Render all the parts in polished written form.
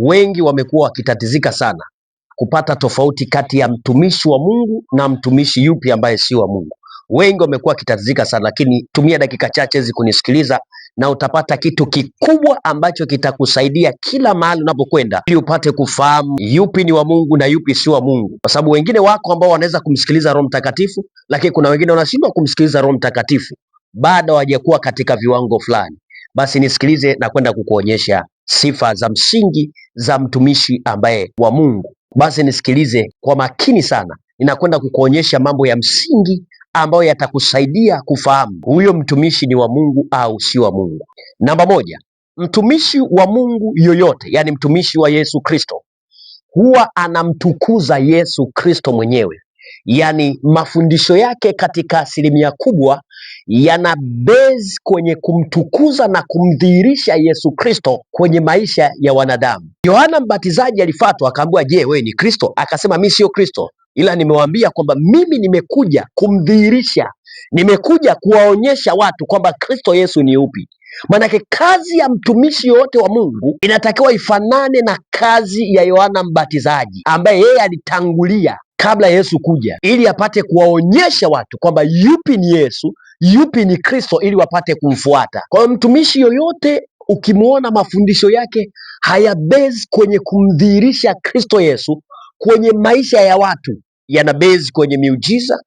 Wengi wamekuwa wakitatizika sana kupata tofauti kati ya mtumishi wa Mungu na mtumishi yupi ambaye si wa Mungu. Wengi wamekuwa wakitatizika sana, lakini tumia dakika chache hizi kunisikiliza na utapata kitu kikubwa ambacho kitakusaidia kila mahali unapokwenda, ili upate kufahamu yupi ni wa Mungu na yupi si wa Mungu. Kwa sababu wengine wako ambao wanaweza kumsikiliza Roho Mtakatifu, lakini kuna wengine wanashindwa kumsikiliza Roho Mtakatifu, bado hawajakuwa katika viwango fulani. Basi nisikilize na kwenda kukuonyesha sifa za msingi za mtumishi ambaye wa Mungu. Basi nisikilize kwa makini sana, ninakwenda kukuonyesha mambo ya msingi ambayo yatakusaidia kufahamu huyo mtumishi ni wa Mungu au si wa Mungu. Namba moja, mtumishi wa Mungu yoyote, yani mtumishi wa Yesu Kristo, huwa anamtukuza Yesu Kristo mwenyewe. Yani mafundisho yake katika asilimia kubwa yana base kwenye kumtukuza na kumdhihirisha Yesu Kristo kwenye maisha ya wanadamu. Yohana Mbatizaji alifuatwa akaambiwa, je, wewe ni Kristo? Akasema, mimi sio Kristo, ila nimewaambia kwamba mimi nimekuja kumdhihirisha, nimekuja kuwaonyesha watu kwamba Kristo Yesu ni upi. Manake kazi ya mtumishi yote wa Mungu inatakiwa ifanane na kazi ya Yohana Mbatizaji ambaye yeye alitangulia kabla Yesu kuja, ili apate kuwaonyesha watu kwamba yupi ni Yesu, yupi ni Kristo, ili wapate kumfuata. Kwa hiyo mtumishi yoyote ukimwona mafundisho yake haya base kwenye kumdhihirisha Kristo Yesu kwenye maisha ya watu, yana base kwenye miujiza,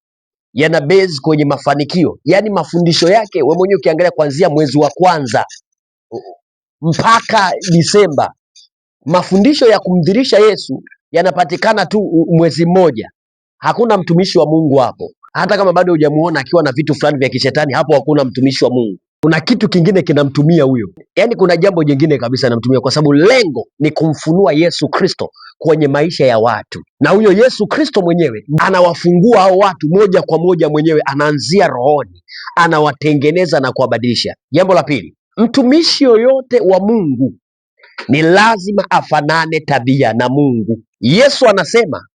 yana base kwenye mafanikio. Yaani mafundisho yake wewe mwenyewe ukiangalia kuanzia mwezi wa kwanza mpaka Disemba, mafundisho ya kumdhihirisha Yesu yanapatikana tu mwezi mmoja. Hakuna mtumishi wa Mungu hapo. Hata kama bado hujamuona akiwa na vitu fulani vya kishetani, hapo hakuna mtumishi wa Mungu. Kuna kitu kingine kinamtumia huyo, yaani kuna jambo jingine kabisa anamtumia, kwa sababu lengo ni kumfunua Yesu Kristo kwenye maisha ya watu, na huyo Yesu Kristo mwenyewe anawafungua hao watu moja kwa moja, mwenyewe anaanzia rohoni, anawatengeneza na kuwabadilisha. Jambo la pili, mtumishi yoyote wa Mungu ni lazima afanane tabia na Mungu. Yesu anasema,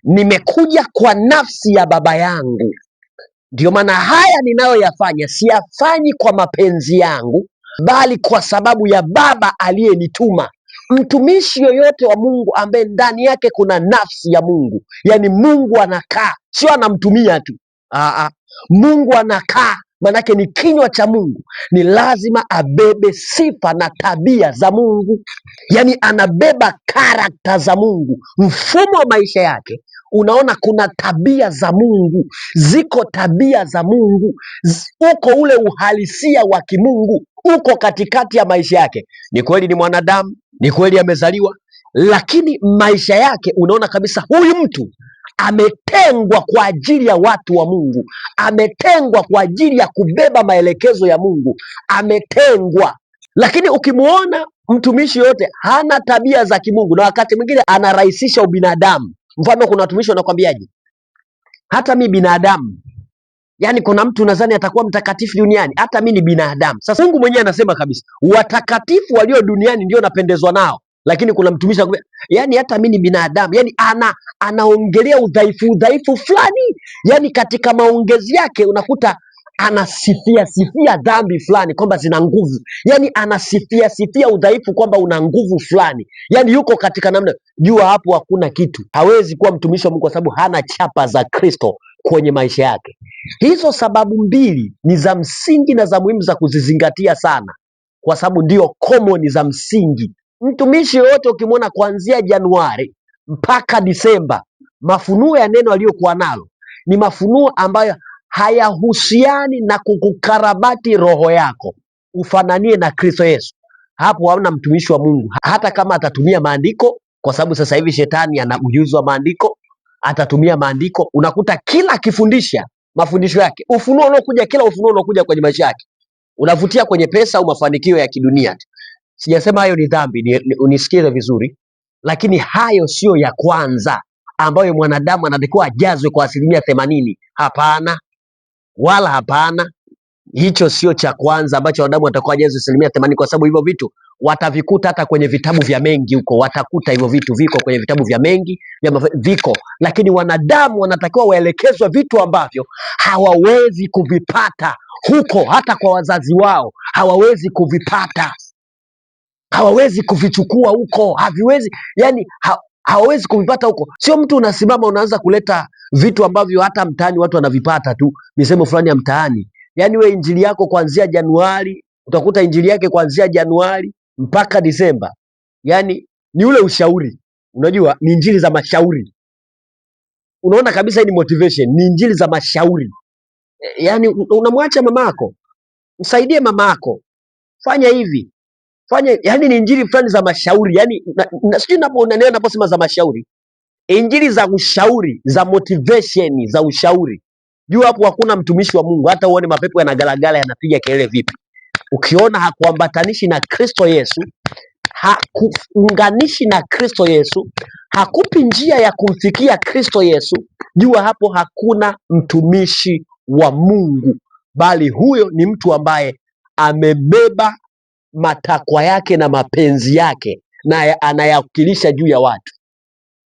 nimekuja kwa nafsi ya Baba yangu, ndio maana haya ninayoyafanya siyafanyi kwa mapenzi yangu, bali kwa sababu ya Baba aliyenituma. Mtumishi yoyote wa Mungu ambaye ndani yake kuna nafsi ya Mungu, yani Mungu anakaa, sio anamtumia tu. Mungu anakaa, manake ni kinywa cha Mungu, ni lazima abebe sifa na tabia za Mungu, yani anabeba karakta za Mungu. Mfumo wa maisha yake, unaona kuna tabia za Mungu, ziko tabia za Mungu, uko ule uhalisia wa kimungu uko katikati ya maisha yake. Ni kweli ni mwanadamu, ni kweli amezaliwa, lakini maisha yake unaona kabisa huyu mtu ametengwa kwa ajili ya watu wa Mungu, ametengwa kwa ajili ya kubeba maelekezo ya Mungu, ametengwa. Lakini ukimuona mtumishi yote hana tabia za kimungu, na wakati mwingine anarahisisha ubinadamu. Mfano, kuna watumishi wanakwambiaje, hata mi binadamu. Yaani kuna mtu nadhani atakuwa mtakatifu duniani, hata mi ni binadamu. Sasa Mungu mwenyewe anasema kabisa, watakatifu walio duniani ndio napendezwa nao, lakini kuna mtumishi yani hata mi ni binadamu. Yani anaongelea udhaifu fulani, yani katika maongezi yake unakuta anasifia dhambi fulani kwamba zina nguvu, yani anasifia udhaifu kwamba una nguvu fulani, yani yuko katika namna. Jua hapo hakuna kitu, hawezi kuwa mtumishi wa Mungu kwa sababu hana chapa za Kristo kwenye maisha yake. Hizo sababu mbili ni za msingi na za muhimu za kuzizingatia sana, kwa sababu ndio common za msingi. Mtumishi yoyote ukimwona kuanzia Januari mpaka Disemba, mafunuo ya neno aliyokuwa nalo ni mafunuo ambayo hayahusiani na kukukarabati roho yako ufananie na Kristo Yesu, hapo hauna mtumishi wa Mungu. Hata kama atatumia maandiko, kwa sababu sasa hivi shetani ana ujuzi wa maandiko, atatumia maandiko. Unakuta kila akifundisha mafundisho yake, kila ufunuo unaokuja kwenye maisha yake unavutia kwenye pesa au mafanikio ya kidunia. Sijasema hayo ni dhambi, unisikize vizuri, lakini hayo sio ya kwanza ambayo mwanadamu anatakiwa ajazwe kwa 80%. Hapana, wala hapana. Hicho sio cha kwanza ambacho wanadamu watakuwa ajazwe 80%, kwa sababu hivyo vitu watavikuta hata kwenye vitabu vya mengi huko. Watakuta hivyo vitu viko kwenye vitabu vya mengi viko, lakini wanadamu wanatakiwa waelekezwe vitu ambavyo hawawezi kuvipata huko, hata kwa wazazi wao hawawezi kuvipata. hawawezi kuvichukua huko, haviwezi yani hawawezi kuvipata huko. Sio mtu unasimama unaanza kuleta vitu ambavyo hata mtaani watu wanavipata tu, misemo fulani ya mtaani. Yani we injili yako kuanzia Januari, utakuta injili yake kuanzia Januari mpaka Disemba, yani ni ule ushauri. Unajua ni injili za mashauri. Unaona kabisa hii ni motivation, ni injili za mashauri. Yani unamwacha mamako, msaidie mamako, fanya hivi, fanya, yani ni injili fulani za mashauri. Yani sijui naposema za mashauri, injili za ushauri, za motivation, za ushauri. Jua hapo hakuna mtumishi wa Mungu, hata uone mapepo yanagalagala yanapiga kelele vipi, ukiona hakuambatanishi na Kristo Yesu, hakuunganishi na Kristo Yesu, hakupi njia ya kumfikia Kristo Yesu, jua hapo hakuna mtumishi wa Mungu, bali huyo ni mtu ambaye amebeba matakwa yake na mapenzi yake na anayawakilisha juu ya watu.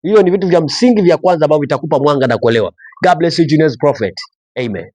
Hiyo ni vitu vya msingi vya kwanza ambavyo vitakupa mwanga na kuelewa. God bless you, Genius Prophet. Amen.